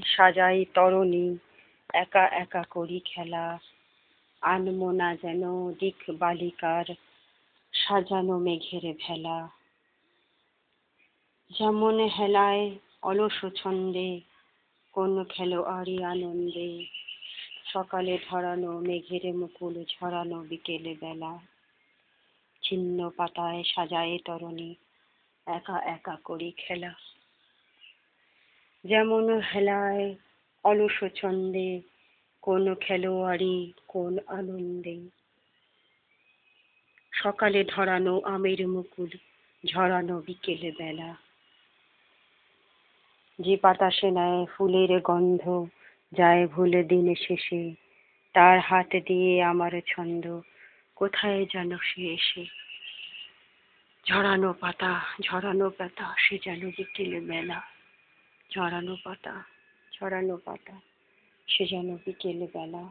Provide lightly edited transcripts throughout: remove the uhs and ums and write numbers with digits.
সাজাই তরণী একা একা করি খেলা আনমো না যেন দিক বালিকার সাজানো মেঘের ভেলা যেমন হেলায় অলস ছন্দে কোন খেলোয়াড়ি আনন্দে সকালে ধরানো মেঘের মুকুল ঝরানো বিকেলে বেলা ছিন্ন পাতায় সাজায়ে তরণী একা একা করি খেলা যেমন হেলায় অলস ছন্দে কোন খেলোয়াড়ি কোন আনন্দে সকালে ধরানো আমের মুকুল ঝরানো বিকেলে বেলা যে বাতাসে নেয় ফুলের গন্ধ যায় ভুলে দিন শেষে তার হাত দিয়ে আমার ছন্দ কোথায় যেন সে এসে ঝরানো পাতা সে যেন বিকেলে বেলা ঝরানো পাতা সে যেন বিকেলে বেলা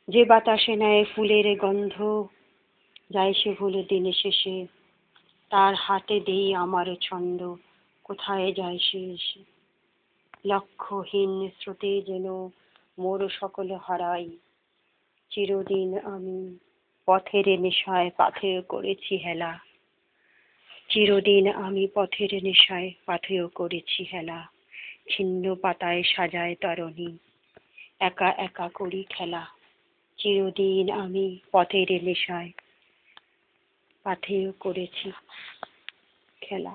যে বাতাসে নেয় ফুলের গন্ধ যায় সে ভুলে দিন শেষে তার হাতে দেই আমার ছন্দ কোথায় যায় সে এসে লক্ষ্যহীন স্রোতে যেন মোর সকল হারাই চিরদিন আমি পথের নেশায় পাথেয় করেছি হেলা চিরদিন আমি পথের নেশায় পাথেয় করেছি হেলা ছিন্ন পাতায় সাজায় তরণী একা একা করি খেলা চিরদিন আমি পথের নেশায় পাথেয় করেছি খেলা